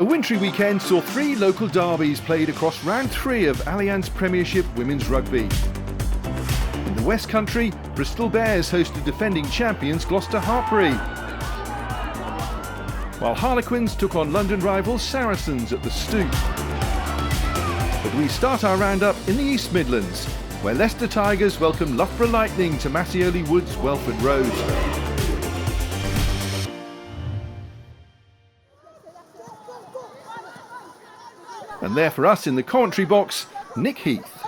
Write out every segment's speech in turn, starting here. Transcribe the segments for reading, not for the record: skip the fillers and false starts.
A wintry weekend saw 3 local derbies played across round 3 of Allianz Premiership Women's Rugby. In the West Country, Bristol Bears hosted defending champions Gloucester Hartpury, while Harlequins took on London rivals Sarens at the Stoop. But we start our roundup in the East Midlands, where Leicester Tigers welcome Loughborough Lightning to Mattioli Woods, Welford Road. And there for us in the commentary box, Nick Heath.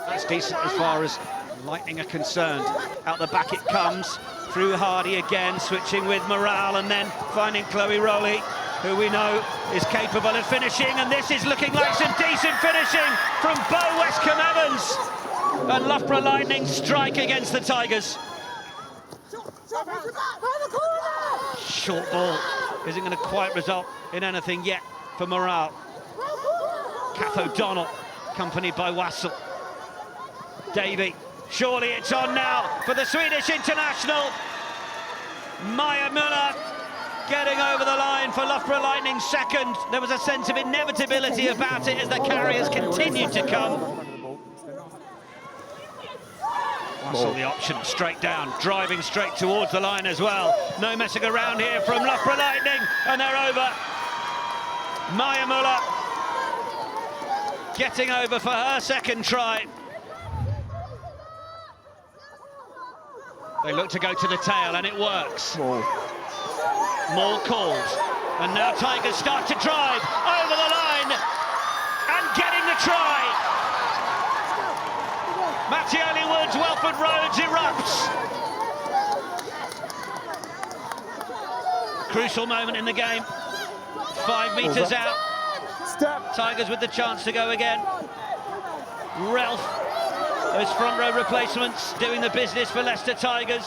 That's decent as far as Lightning are concerned. Out the back it comes, through Hardy again, switching with Morale and then finding Chloe Rowley, who we know is capable of finishing, and this is looking like some decent finishing from Bo Westcombe-Evans. And Loughborough Lightning strike against the Tigers. Short ball isn't going to quite result in anything yet for Morale. Kath O'Donnell, accompanied by Wassell. Davey, surely it's on now for the Swedish international. Maya Muller getting over the line for Loughborough Lightning second. There was a sense of inevitability about it as the carriers continued to come. Wassell the option, straight down, driving straight towards the line as well. No messing around here from Loughborough Lightning, and they're over. Maya Muller getting over for her second try. They look to go to the tail, and it works. More calls, and now Tigers start to drive over the line and getting the try. Mattioli Woods, Welford Roads erupts. Crucial moment in the game. 5 metres out. Step. Tigers with the chance to go again. Ralph, those front row replacements doing the business for Leicester Tigers.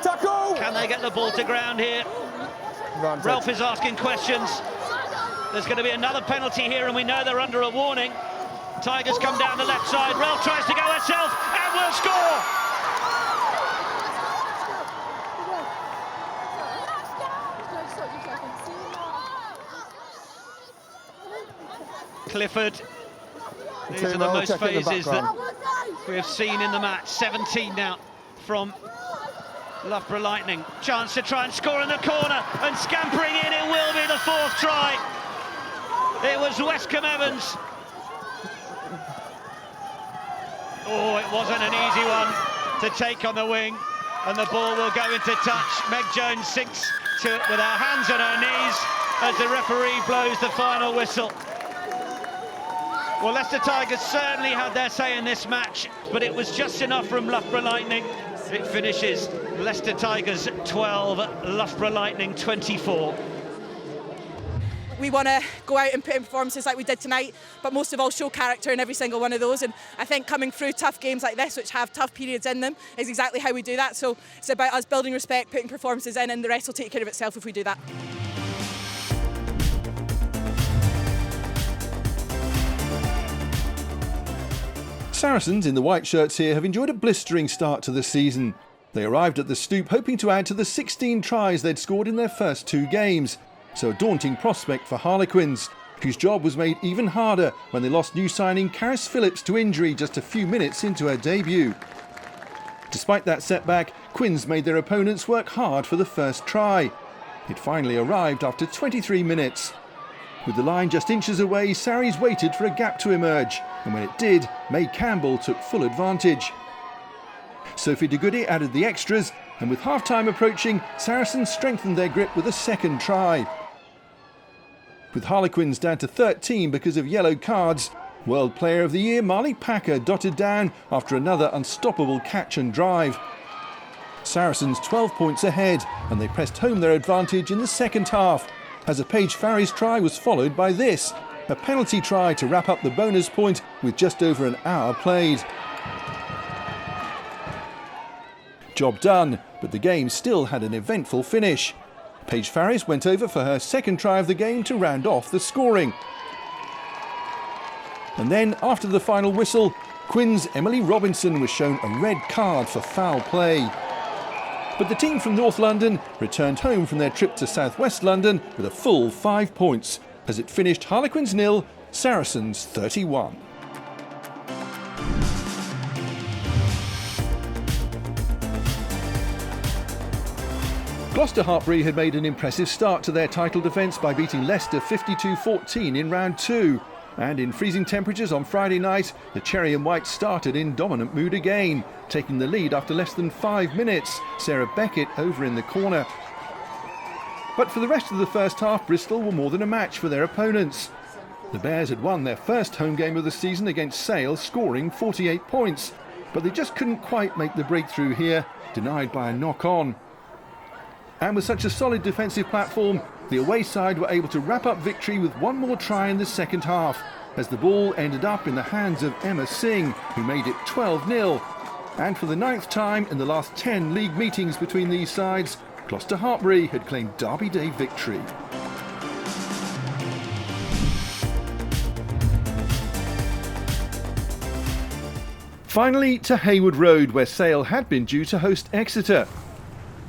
Tackle! Can they get the ball to ground here? Ralph is asking questions. There's going to be another penalty here, and we know they're under a warning. Tigers come down the left side. Ralph tries to go herself and will score! Clifford. These are the most phases that we have seen in the match. 17 now from Loughborough Lightning. Chance to try and score in the corner, and scampering in, it will be the 4th try. It was Westcombe-Evans. Oh, it wasn't an easy one to take on the wing, and the ball will go into touch. Meg Jones sinks to it with her hands on her knees as the referee blows the final whistle. Well, Leicester Tigers certainly had their say in this match, but it was just enough from Loughborough Lightning. It finishes Leicester Tigers 12, Loughborough Lightning 24. We want to go out and put in performances like we did tonight, but most of all show character in every single one of those. And I think coming through tough games like this, which have tough periods in them, is exactly how we do that. So it's about us building respect, putting performances in, and the rest will take care of itself if we do that. Saracens in the white shirts here have enjoyed a blistering start to the season. They arrived at the Stoop hoping to add to the 16 tries they'd scored in their first 2 games. So a daunting prospect for Harlequins, whose job was made even harder when they lost new signing Caris Phillips to injury just a few minutes into her debut. Despite that setback, Quins made their opponents work hard for the first try. It finally arrived after 23 minutes. With the line just inches away, Sarries waited for a gap to emerge, and when it did, May Campbell took full advantage. Sophie de Goody added the extras, and with half-time approaching, Saracens strengthened their grip with a second try. With Harlequins down to 13 because of yellow cards, World Player of the Year Marley Packer dotted down after another unstoppable catch and drive. Saracens 12 points ahead, and they pressed home their advantage in the second half, as a Paige Farry's try was followed by this, a penalty try to wrap up the bonus point with just over an hour played. Job done, but the game still had an eventful finish. Paige Farry's went over for her second try of the game to round off the scoring. And then, after the final whistle, Quins' Emily Robinson was shown a red card for foul play. But the team from North London returned home from their trip to South West London with a full 5 points, as it finished Harlequins 0, Sarens 31. Gloucester Hartpury had made an impressive start to their title defence by beating Leicester 52-14 in round 2. And in freezing temperatures on Friday night, the Cherry and White started in dominant mood again, taking the lead after less than 5 minutes. Sarah Beckett over in the corner. But for the rest of the first half, Bristol were more than a match for their opponents. The Bears had won their first home game of the season against Sale, scoring 48 points. But they just couldn't quite make the breakthrough here, denied by a knock-on. And with such a solid defensive platform, the away side were able to wrap up victory with one more try in the second half, as the ball ended up in the hands of Emma Singh, who made it 12-0. And for the 9th time in the last 10 league meetings between these sides, Gloucester Hartpury had claimed Derby Day victory. Finally to Haywood Road, where Sale had been due to host Exeter.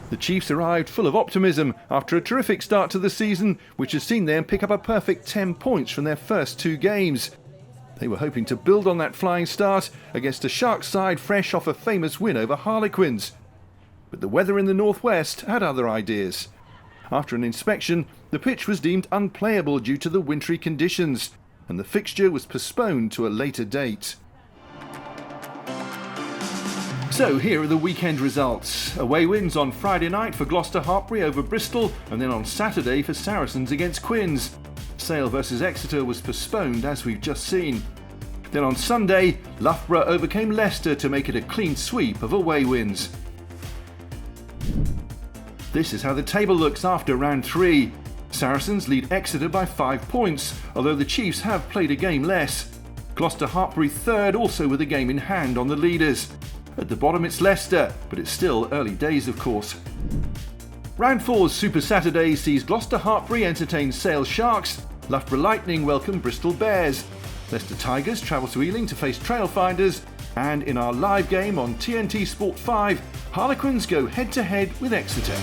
The Chiefs arrived full of optimism after a terrific start to the season, which has seen them pick up a perfect 10 points from their first 2 games. They were hoping to build on that flying start against a Sharks side fresh off a famous win over Harlequins. But the weather in the northwest had other ideas. After an inspection, the pitch was deemed unplayable due to the wintry conditions, and the fixture was postponed to a later date. So here are the weekend results. Away wins on Friday night for Gloucester Hartpury over Bristol, and then on Saturday for Saracens against Quins. Sale versus Exeter was postponed, as we've just seen. Then on Sunday, Loughborough overcame Leicester to make it a clean sweep of away wins. This is how the table looks after round 3. Saracens lead Exeter by 5 points, although the Chiefs have played a game less. Gloucester Hartpury third, also with a game in hand on the leaders. At the bottom it's Leicester, but it's still early days of course. Round 4's Super Saturday sees Gloucester Hartpury entertain Sale Sharks, Loughborough Lightning welcome Bristol Bears, Leicester Tigers travel to Ealing to face Trailfinders, and in our live game on TNT Sport 5, Harlequins go head to head with Exeter.